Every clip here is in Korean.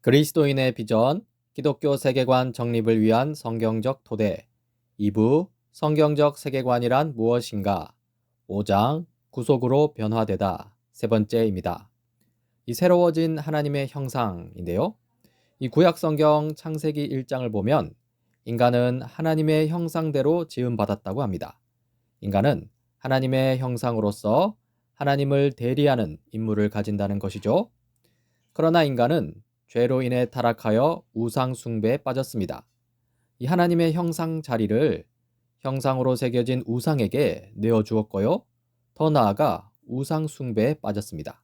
그리스도인의 비전, 기독교 세계관 정립을 위한 성경적 토대. 2부, 성경적 세계관이란 무엇인가? 5장, 구속으로 변화되다. 세 번째입니다. 이 새로워진 하나님의 형상인데요. 이 구약 성경 창세기 1장을 보면 인간은 하나님의 형상대로 지음받았다고 합니다. 인간은 하나님의 형상으로서 하나님을 대리하는 임무를 가진다는 것이죠. 그러나 인간은 죄로 인해 타락하여 우상 숭배에 빠졌습니다. 이 하나님의 형상 자리를 형상으로 새겨진 우상에게 내어주었고요. 더 나아가 우상 숭배에 빠졌습니다.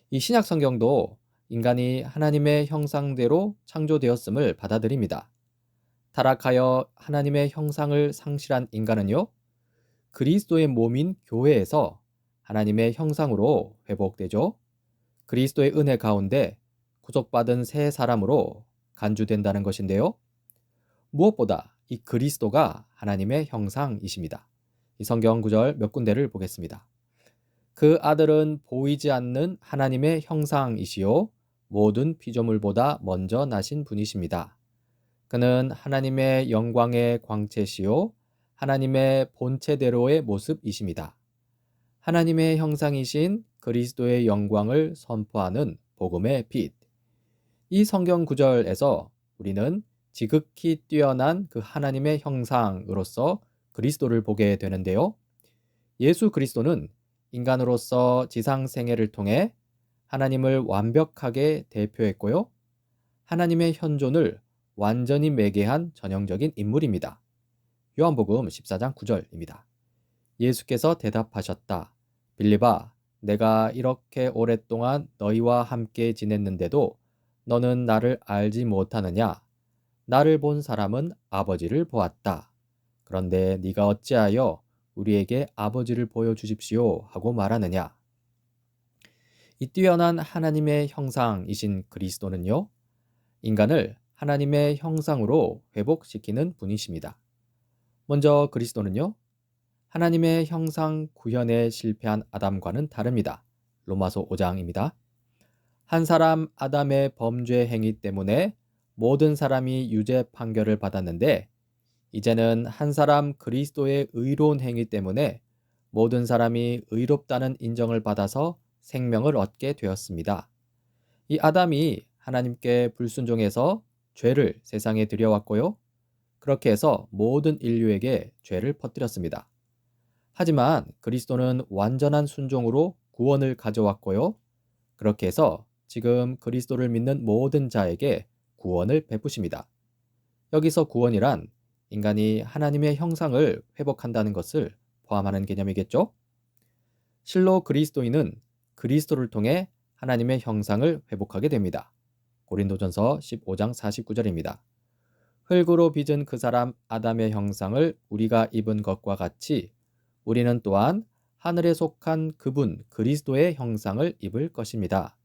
이 신약 성경도 인간이 하나님의 형상대로 창조되었음을 받아들입니다. 타락하여 하나님의 형상을 상실한 인간은요, 그리스도의 몸인 교회에서 하나님의 형상으로 회복되죠. 그리스도의 은혜 가운데 구속받은 새 사람으로 간주된다는 것인데요. 무엇보다 이 그리스도가 하나님의 형상이십니다. 이 성경 구절 몇 군데를 보겠습니다. 그 아들은 보이지 않는 하나님의 형상이시요 모든 피조물보다 먼저 나신 분이십니다. 그는 하나님의 영광의 광채시요 하나님의 본체대로의 모습이십니다. 하나님의 형상이신 그리스도의 영광을 선포하는 복음의 빛. 이 성경 구절에서 우리는 지극히 뛰어난 그 하나님의 형상으로서 그리스도를 보게 되는데요. 예수 그리스도는 인간으로서 지상 생애를 통해 하나님을 완벽하게 대표했고요. 하나님의 현존을 완전히 매개한 전형적인 인물입니다. 요한복음 14장 9절입니다. 예수께서 대답하셨다. 빌립아, 내가 이렇게 오랫동안 너희와 함께 지냈는데도 너는 나를 알지 못하느냐? 나를 본 사람은 아버지를 보았다. 그런데 네가 어찌하여 우리에게 아버지를 보여주십시오 하고 말하느냐? 이 뛰어난 하나님의 형상이신 그리스도는요, 인간을 하나님의 형상으로 회복시키는 분이십니다. 먼저 그리스도는요, 하나님의 형상 구현에 실패한 아담과는 다릅니다. 로마서 5장입니다. 한 사람 아담의 범죄 행위 때문에 모든 사람이 유죄 판결을 받았는데 이제는 한 사람 그리스도의 의로운 행위 때문에 모든 사람이 의롭다는 인정을 받아서 생명을 얻게 되었습니다. 이 아담이 하나님께 불순종해서 죄를 세상에 들여왔고요. 그렇게 해서 모든 인류에게 죄를 퍼뜨렸습니다. 하지만 그리스도는 완전한 순종으로 구원을 가져왔고요. 그렇게 해서 지금 그리스도를 믿는 모든 자에게 구원을 베푸십니다. 여기서 구원이란 인간이 하나님의 형상을 회복한다는 것을 포함하는 개념이겠죠? 실로 그리스도인은 그리스도를 통해 하나님의 형상을 회복하게 됩니다. 고린도전서 15장 49절입니다. 흙으로 빚은 그 사람 아담의 형상을 우리가 입은 것과 같이 우리는 또한 하늘에 속한 그분 그리스도의 형상을 입을 것입니다.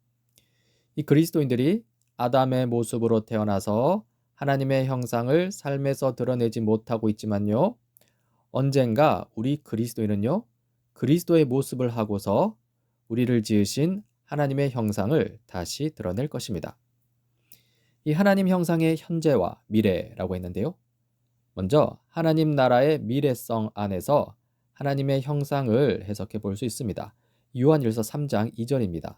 이 그리스도인들이 아담의 모습으로 태어나서 하나님의 형상을 삶에서 드러내지 못하고 있지만요. 언젠가 우리 그리스도인은요. 그리스도의 모습을 하고서 우리를 지으신 하나님의 형상을 다시 드러낼 것입니다. 이 하나님 형상의 현재와 미래라고 했는데요. 먼저 하나님 나라의 미래성 안에서 하나님의 형상을 해석해 볼 수 있습니다. 요한일서 3장 2절입니다.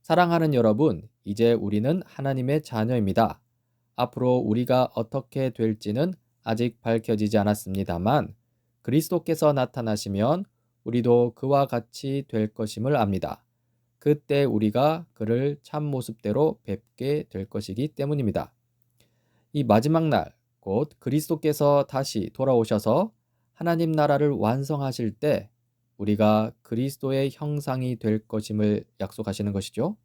사랑하는 여러분, 이제 우리는 하나님의 자녀입니다. 앞으로 우리가 어떻게 될지는 아직 밝혀지지 않았습니다만 그리스도께서 나타나시면 우리도 그와 같이 될 것임을 압니다. 그때 우리가 그를 참 모습대로 뵙게 될 것이기 때문입니다. 이 마지막 날, 곧 그리스도께서 다시 돌아오셔서 하나님 나라를 완성하실 때 우리가 그리스도의 형상이 될 것임을 약속하시는 것이죠.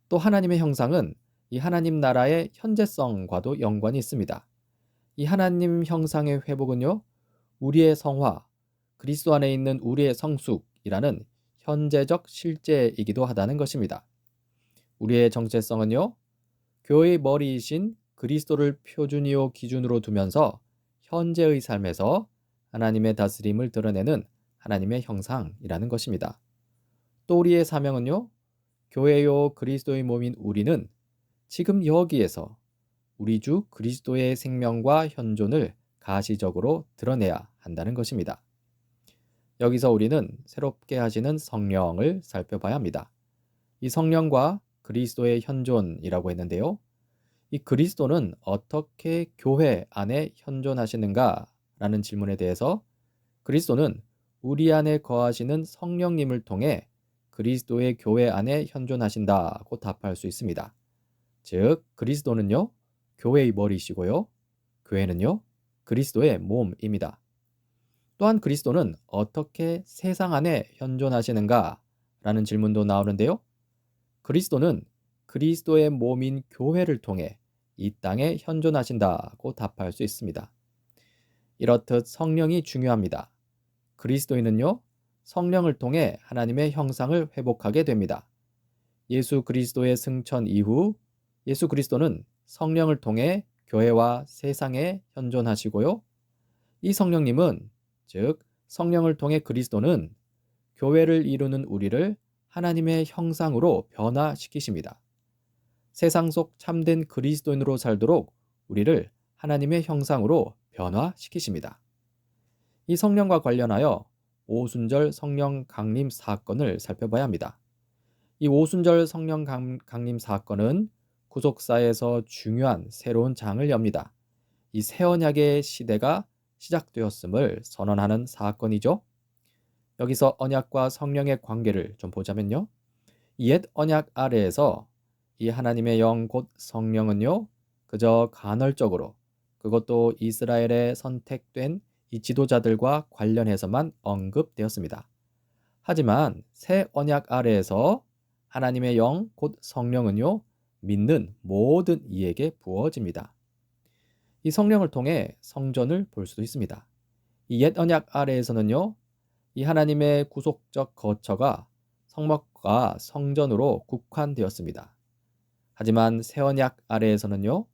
또 하나님의 형상은 이 하나님 나라의 현재성과도 연관이 있습니다. 이 하나님 형상의 회복은요, 우리의 성화, 그리스도 안에 있는 우리의 성숙이라는 현재적 실제이기도 하다는 것입니다. 우리의 정체성은요, 교회의 머리이신 그리스도를 표준이요 기준으로 두면서 현재의 삶에서 하나님의 다스림을 드러내는 하나님의 형상이라는 것입니다. 또 우리의 사명은요, 교회요 그리스도의 몸인 우리는 지금 여기에서 우리 주 그리스도의 생명과 현존을 가시적으로 드러내야 한다는 것입니다. 여기서 우리는 새롭게 하시는 성령을 살펴봐야 합니다. 이 성령과 그리스도의 현존이라고 했는데요. 이 그리스도는 어떻게 교회 안에 현존하시는가? 라는 질문에 대해서 그리스도는 우리 안에 거하시는 성령님을 통해 그리스도의 교회 안에 현존하신다고 답할 수 있습니다. 즉, 그리스도는요, 교회의 머리시고요, 교회는요, 그리스도의 몸입니다. 또한 그리스도는 어떻게 세상 안에 현존하시는가? 라는 질문도 나오는데요. 그리스도는 그리스도의 몸인 교회를 통해 이 땅에 현존하신다고 답할 수 있습니다. 이렇듯 성령이 중요합니다. 그리스도인은요, 성령을 통해 하나님의 형상을 회복하게 됩니다. 예수 그리스도의 승천 이후 예수 그리스도는 성령을 통해 교회와 세상에 현존하시고요. 이 성령님은, 즉 성령을 통해 그리스도는 교회를 이루는 우리를 하나님의 형상으로 변화시키십니다. 세상 속 참된 그리스도인으로 살도록 우리를 하나님의 형상으로 변화시키십니다. 이 성령과 관련하여 오순절 성령 강림 사건을 살펴봐야 합니다. 이 오순절 성령 강림 사건은 구속사에서 중요한 새로운 장을 엽니다. 이 새 언약의 시대가 시작되었음을 선언하는 사건이죠. 여기서 언약과 성령의 관계를 좀 보자면요. 옛 언약 아래에서 이 하나님의 영 곧 성령은요, 그저 간헐적으로, 그것도 이스라엘에 선택된 이 지도자들과 관련해서만 언급되었습니다. 하지만 새 언약 아래에서 하나님의 영 곧 성령은요, 믿는 모든 이에게 부어집니다. 이 성령을 통해 성전을 볼 수도 있습니다. 이 옛 언약 아래에서는요, 이 하나님의 구속적 거처가 성막과 성전으로 국한되었습니다. 하지만 새 언약 아래에서는요,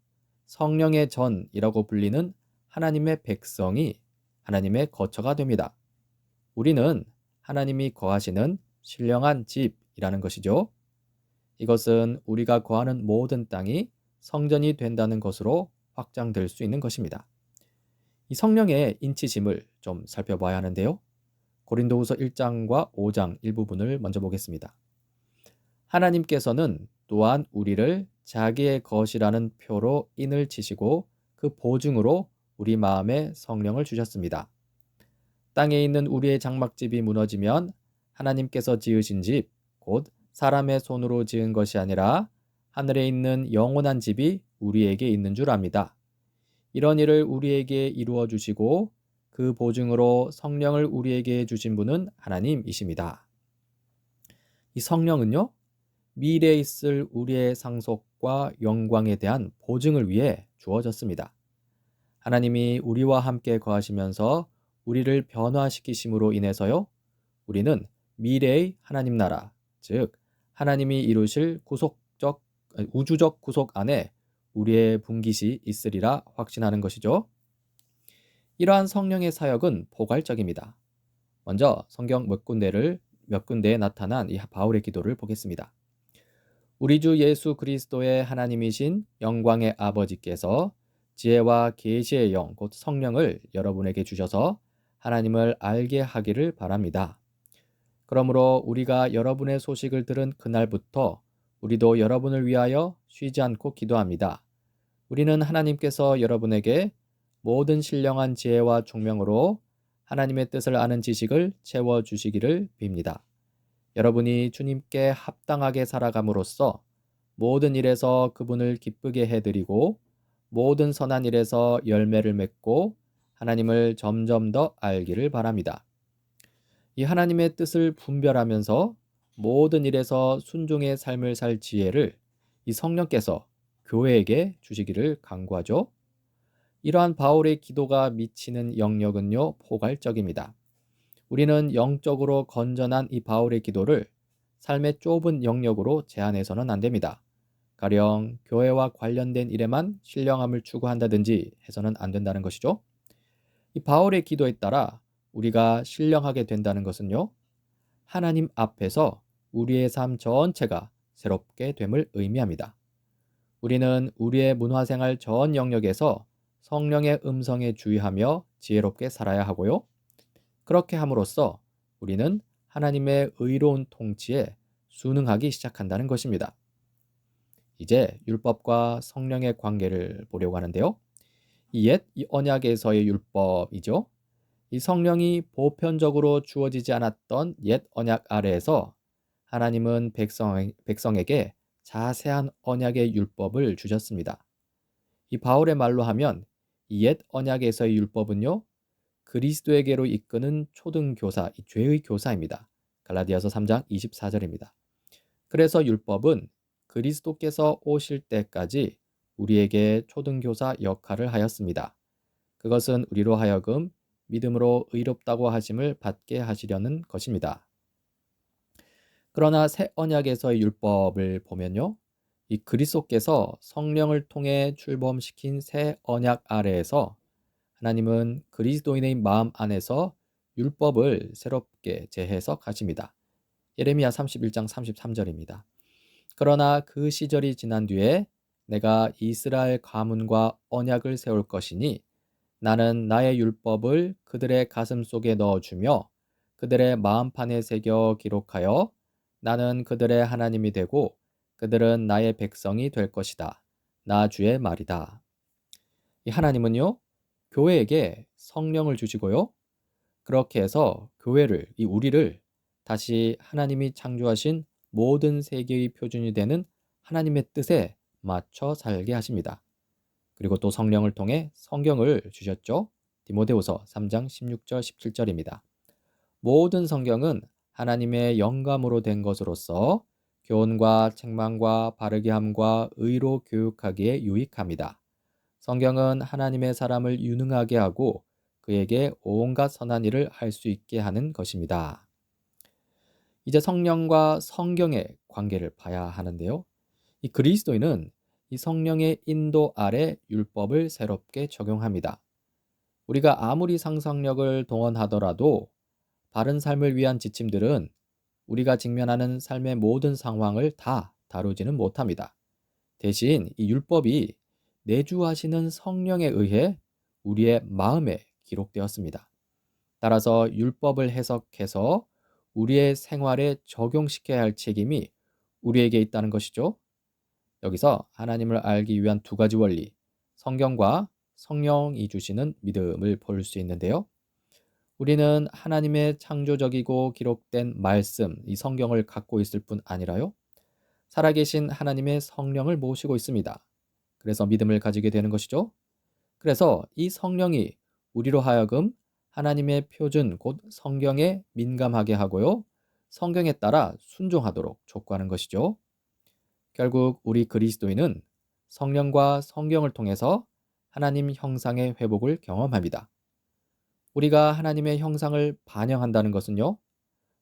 성령의 전이라고 불리는 하나님의 백성이 하나님의 거처가 됩니다. 우리는 하나님이 거하시는 신령한 집이라는 것이죠. 이것은 우리가 거하는 모든 땅이 성전이 된다는 것으로 확장될 수 있는 것입니다. 이 성령의 인치심을 좀 살펴봐야 하는데요. 고린도후서 1장과 5장 일부분을 먼저 보겠습니다. 하나님께서는 또한 우리를 자기의 것이라는 표로 인을 치시고 그 보증으로 우리 마음에 성령을 주셨습니다. 땅에 있는 우리의 장막집이 무너지면 하나님께서 지으신 집, 곧 사람의 손으로 지은 것이 아니라 하늘에 있는 영원한 집이 우리에게 있는 줄 압니다. 이런 일을 우리에게 이루어 주시고 그 보증으로 성령을 우리에게 주신 분은 하나님이십니다. 이 성령은요, 미래에 있을 우리의 상속과 영광에 대한 보증을 위해 주어졌습니다. 하나님이 우리와 함께 거하시면서 우리를 변화시키심으로 인해서요, 우리는 미래의 하나님 나라, 즉 하나님이 이루실 우주적 구속 안에 우리의 분깃이 있으리라 확신하는 것이죠. 이러한 성령의 사역은 포괄적입니다. 먼저 성경 몇 군데에 나타난 이 바울의 기도를 보겠습니다. 우리 주 예수 그리스도의 하나님이신 영광의 아버지께서 지혜와 계시의 영, 곧 성령을 여러분에게 주셔서 하나님을 알게 하기를 바랍니다. 그러므로 우리가 여러분의 소식을 들은 그날부터 우리도 여러분을 위하여 쉬지 않고 기도합니다. 우리는 하나님께서 여러분에게 모든 신령한 지혜와 총명으로 하나님의 뜻을 아는 지식을 채워주시기를 빕니다. 여러분이 주님께 합당하게 살아감으로써 모든 일에서 그분을 기쁘게 해드리고 모든 선한 일에서 열매를 맺고 하나님을 점점 더 알기를 바랍니다. 이 하나님의 뜻을 분별하면서 모든 일에서 순종의 삶을 살 지혜를 이 성령께서 교회에게 주시기를 간구하죠. 이러한 바울의 기도가 미치는 영역은요, 포괄적입니다. 우리는 영적으로 건전한 이 바울의 기도를 삶의 좁은 영역으로 제한해서는 안 됩니다. 가령 교회와 관련된 일에만 신령함을 추구한다든지 해서는 안 된다는 것이죠. 이 바울의 기도에 따라 우리가 신령하게 된다는 것은요, 하나님 앞에서 우리의 삶 전체가 새롭게 됨을 의미합니다. 우리는 우리의 문화생활 전 영역에서 성령의 음성에 주의하며 지혜롭게 살아야 하고요. 그렇게 함으로써 우리는 하나님의 의로운 통치에 순응하기 시작한다는 것입니다. 이제 율법과 성령의 관계를 보려고 하는데요. 이 언약에서의 율법이죠. 이 성령이 보편적으로 주어지지 않았던 옛 언약 아래에서 하나님은 백성에게 자세한 언약의 율법을 주셨습니다. 이 바울의 말로 하면 이 옛 언약에서의 율법은요, 그리스도에게로 이끄는 초등교사, 이 죄의 교사입니다. 갈라디아서 3장 24절입니다. 그래서 율법은 그리스도께서 오실 때까지 우리에게 초등교사 역할을 하였습니다. 그것은 우리로 하여금 믿음으로 의롭다고 하심을 받게 하시려는 것입니다. 그러나 새 언약에서의 율법을 보면요, 이 그리스도께서 성령을 통해 출범시킨 새 언약 아래에서 하나님은 그리스도인의 마음 안에서 율법을 새롭게 재해석하십니다. 예레미야 31장 33절입니다. 그러나 그 시절이 지난 뒤에 내가 이스라엘 가문과 언약을 세울 것이니 나는 나의 율법을 그들의 가슴 속에 넣어주며 그들의 마음판에 새겨 기록하여 나는 그들의 하나님이 되고 그들은 나의 백성이 될 것이다. 나 주의 말이다. 이 하나님은요, 교회에게 성령을 주시고요. 그렇게 해서 교회를, 이 우리를 다시 하나님이 창조하신 모든 세계의 표준이 되는 하나님의 뜻에 맞춰 살게 하십니다. 그리고 또 성령을 통해 성경을 주셨죠. 디모데후서 3장 16절 17절입니다. 모든 성경은 하나님의 영감으로 된 것으로서 교훈과 책망과 바르게 함과 의로 교육하기에 유익합니다. 성경은 하나님의 사람을 유능하게 하고 그에게 온갖 선한 일을 할 수 있게 하는 것입니다. 이제 성령과 성경의 관계를 봐야 하는데요. 이 그리스도인은 이 성령의 인도 아래 율법을 새롭게 적용합니다. 우리가 아무리 상상력을 동원하더라도 바른 삶을 위한 지침들은 우리가 직면하는 삶의 모든 상황을 다 다루지는 못합니다. 대신 이 율법이 내주하시는 성령에 의해 우리의 마음에 기록되었습니다. 따라서 율법을 해석해서 우리의 생활에 적용시켜야 할 책임이 우리에게 있다는 것이죠. 여기서 하나님을 알기 위한 두 가지 원리, 성경과 성령이 주시는 믿음을 볼 수 있는데요. 우리는 하나님의 창조적이고 기록된 말씀, 이 성경을 갖고 있을 뿐 아니라요, 살아계신 하나님의 성령을 모시고 있습니다. 그래서 믿음을 가지게 되는 것이죠. 그래서 이 성령이 우리로 하여금 하나님의 표준, 곧 성경에 민감하게 하고요, 성경에 따라 순종하도록 촉구하는 것이죠. 결국 우리 그리스도인은 성령과 성경을 통해서 하나님 형상의 회복을 경험합니다. 우리가 하나님의 형상을 반영한다는 것은요,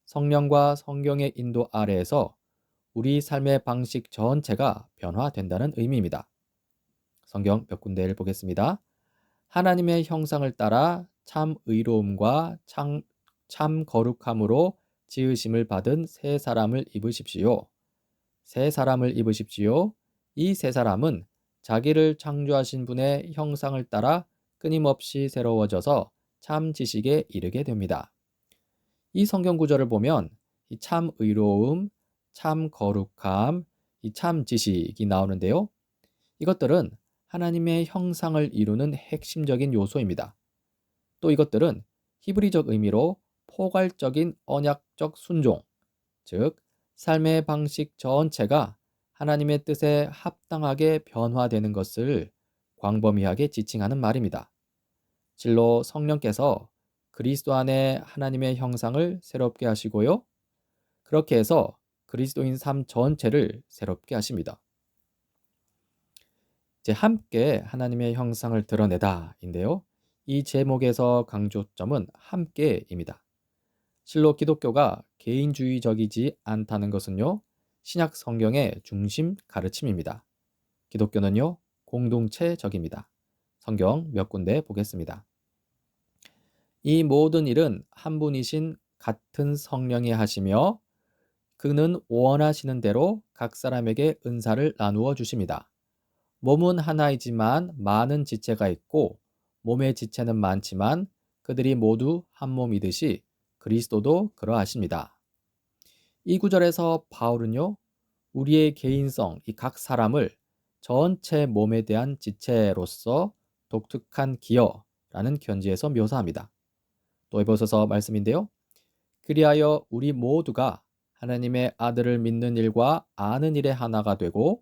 성령과 성경의 인도 아래에서 우리 삶의 방식 전체가 변화된다는 의미입니다. 성경 몇 군데를 보겠습니다. 하나님의 형상을 따라 참 의로움과 참 거룩함으로 지으심을 받은 새 사람을 입으십시오. 새 사람을 입으십시오. 이 새 사람은 자기를 창조하신 분의 형상을 따라 끊임없이 새로워져서 참 지식에 이르게 됩니다. 이 성경 구절을 보면 이 참 의로움, 참 거룩함, 이 참 지식이 나오는데요. 이것들은 하나님의 형상을 이루는 핵심적인 요소입니다. 또 이것들은 히브리적 의미로 포괄적인 언약적 순종, 즉 삶의 방식 전체가 하나님의 뜻에 합당하게 변화되는 것을 광범위하게 지칭하는 말입니다. 실로 성령께서 그리스도 안에 하나님의 형상을 새롭게 하시고요, 그렇게 해서 그리스도인 삶 전체를 새롭게 하십니다. 이제 함께 하나님의 형상을 드러내다인데요. 이 제목에서 강조점은 함께입니다. 실로 기독교가 개인주의적이지 않다는 것은요, 신약 성경의 중심 가르침입니다. 기독교는요, 공동체적입니다. 성경 몇 군데 보겠습니다. 이 모든 일은 한 분이신 같은 성령이 하시며 그는 원하시는 대로 각 사람에게 은사를 나누어 주십니다. 몸은 하나이지만 많은 지체가 있고 몸의 지체는 많지만 그들이 모두 한 몸이듯이 그리스도도 그러하십니다. 이 구절에서 바울은요, 우리의 개인성, 이 각 사람을 전체 몸에 대한 지체로서 독특한 기여라는 견지에서 묘사합니다. 또 에베소서 말씀인데요. 그리하여 우리 모두가 하나님의 아들을 믿는 일과 아는 일에 하나가 되고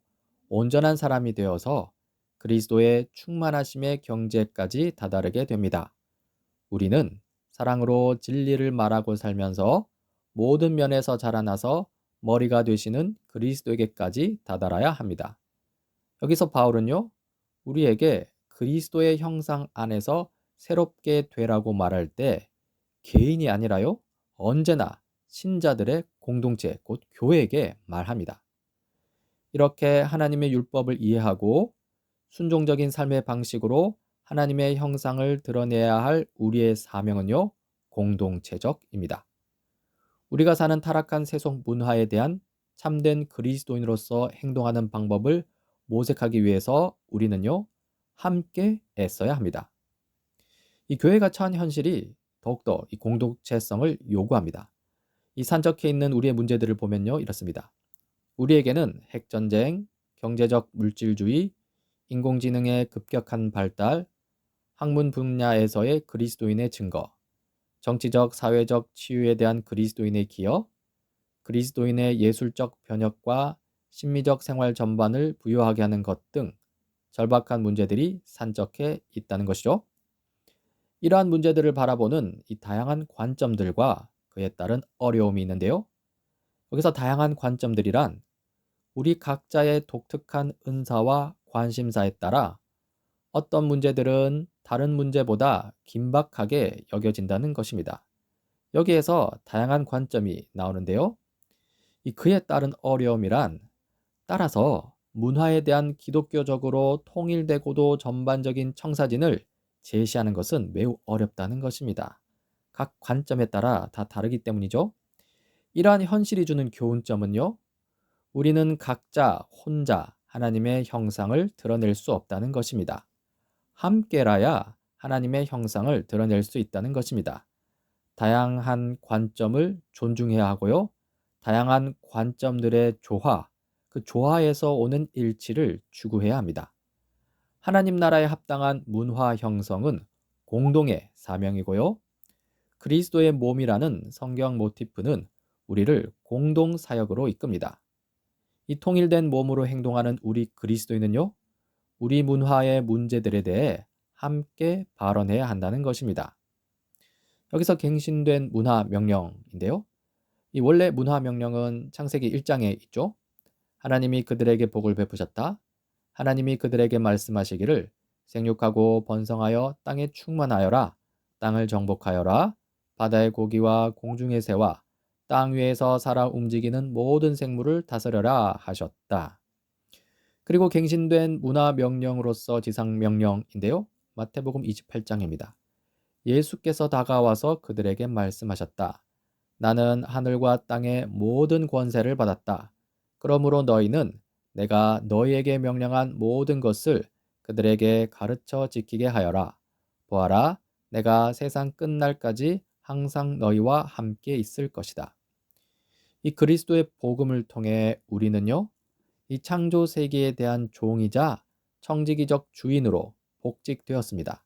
온전한 사람이 되어서 그리스도의 충만하심의 경제까지 다다르게 됩니다. 우리는 사랑으로 진리를 말하고 살면서 모든 면에서 자라나서 머리가 되시는 그리스도에게까지 다다라야 합니다. 여기서 바울은요, 우리에게 그리스도의 형상 안에서 새롭게 되라고 말할 때 개인이 아니라요, 언제나 신자들의 공동체, 곧 교회에게 말합니다. 이렇게 하나님의 율법을 이해하고 순종적인 삶의 방식으로 하나님의 형상을 드러내야 할 우리의 사명은요, 공동체적입니다. 우리가 사는 타락한 세속 문화에 대한 참된 그리스도인으로서 행동하는 방법을 모색하기 위해서 우리는요, 함께 애써야 합니다. 이 교회가 처한 현실이 더욱더 이 공동체성을 요구합니다. 이 산적해 있는 우리의 문제들을 보면요, 이렇습니다. 우리에게는 핵전쟁, 경제적 물질주의, 인공지능의 급격한 발달, 학문 분야에서의 그리스도인의 증거, 정치적, 사회적 치유에 대한 그리스도인의 기여, 그리스도인의 예술적 변혁과 심미적 생활 전반을 부여하게 하는 것 등 절박한 문제들이 산적해 있다는 것이죠. 이러한 문제들을 바라보는 이 다양한 관점들과 그에 따른 어려움이 있는데요. 여기서 다양한 관점들이란 우리 각자의 독특한 은사와 관심사에 따라 어떤 문제들은 다른 문제보다 긴박하게 여겨진다는 것입니다. 여기에서 다양한 관점이 나오는데요. 이 그에 따른 어려움이란 따라서 문화에 대한 기독교적으로 통일되고도 전반적인 청사진을 제시하는 것은 매우 어렵다는 것입니다. 각 관점에 따라 다 다르기 때문이죠. 이러한 현실이 주는 교훈점은요, 우리는 각자 혼자 하나님의 형상을 드러낼 수 없다는 것입니다. 함께라야 하나님의 형상을 드러낼 수 있다는 것입니다. 다양한 관점을 존중해야 하고요. 다양한 관점들의 조화, 그 조화에서 오는 일치를 추구해야 합니다. 하나님 나라에 합당한 문화 형성은 공동의 사명이고요. 그리스도의 몸이라는 성경 모티프는 우리를 공동 사역으로 이끕니다. 이 통일된 몸으로 행동하는 우리 그리스도인은요, 우리 문화의 문제들에 대해 함께 발언해야 한다는 것입니다. 여기서 갱신된 문화 명령인데요. 이 원래 문화 명령은 창세기 1장에 있죠. 하나님이 그들에게 복을 베푸셨다. 하나님이 그들에게 말씀하시기를 생육하고 번성하여 땅에 충만하여라. 땅을 정복하여라. 바다의 고기와 공중의 새와 땅 위에서 살아 움직이는 모든 생물을 다스려라 하셨다. 그리고 갱신된 문화 명령으로서 지상 명령인데요. 마태복음 28장입니다. 예수께서 다가와서 그들에게 말씀하셨다. 나는 하늘과 땅의 모든 권세를 받았다. 그러므로 너희는 내가 너희에게 명령한 모든 것을 그들에게 가르쳐 지키게 하여라. 보아라, 내가 세상 끝날까지 항상 너희와 함께 있을 것이다. 이 그리스도의 복음을 통해 우리는요, 이 창조 세계에 대한 종이자 청지기적 주인으로 복직되었습니다.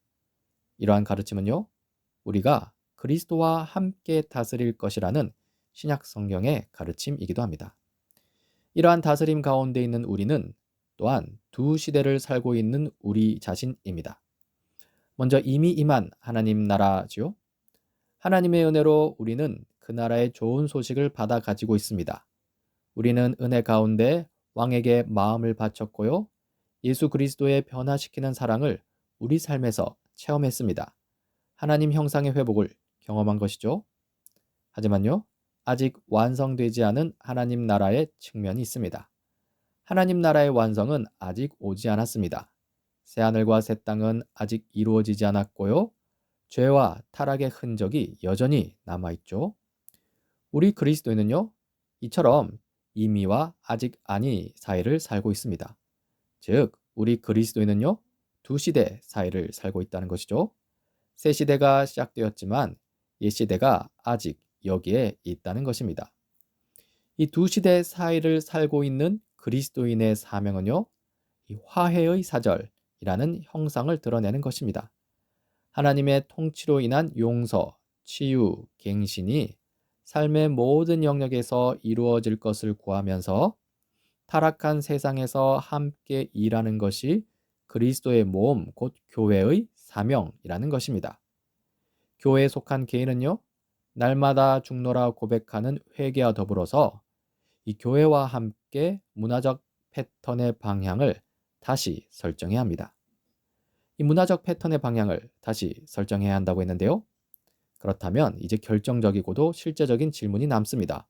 이러한 가르침은요, 우리가 그리스도와 함께 다스릴 것이라는 신약 성경의 가르침이기도 합니다. 이러한 다스림 가운데 있는 우리는 또한 두 시대를 살고 있는 우리 자신입니다. 먼저 이미 임한 하나님 나라지요. 하나님의 은혜로 우리는 그 나라의 좋은 소식을 받아 가지고 있습니다. 우리는 은혜 가운데 왕에게 마음을 바쳤고요. 예수 그리스도의 변화시키는 사랑을 우리 삶에서 체험했습니다. 하나님 형상의 회복을 경험한 것이죠. 하지만요, 아직 완성되지 않은 하나님 나라의 측면이 있습니다. 하나님 나라의 완성은 아직 오지 않았습니다. 새하늘과 새 땅은 아직 이루어지지 않았고요. 죄와 타락의 흔적이 여전히 남아있죠. 우리 그리스도인은요, 이처럼 이미와 아직 아니 사이를 살고 있습니다. 즉, 우리 그리스도인은요, 두 시대 사이를 살고 있다는 것이죠. 새 시대가 시작되었지만 옛 시대가 아직 여기에 있다는 것입니다. 이 두 시대 사이를 살고 있는 그리스도인의 사명은요, 이 화해의 사절이라는 형상을 드러내는 것입니다. 하나님의 통치로 인한 용서, 치유, 갱신이 삶의 모든 영역에서 이루어질 것을 구하면서 타락한 세상에서 함께 일하는 것이 그리스도의 몸, 곧 교회의 사명이라는 것입니다. 교회에 속한 개인은요, 날마다 죽노라 고백하는 회개와 더불어서 이 교회와 함께 문화적 패턴의 방향을 다시 설정해야 합니다. 이 문화적 패턴의 방향을 다시 설정해야 한다고 했는데요. 그렇다면 이제 결정적이고도 실제적인 질문이 남습니다.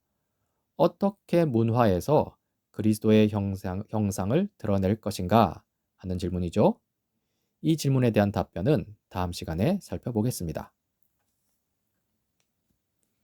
어떻게 문화에서 그리스도의 형상을 드러낼 것인가 하는 질문이죠. 이 질문에 대한 답변은 다음 시간에 살펴보겠습니다.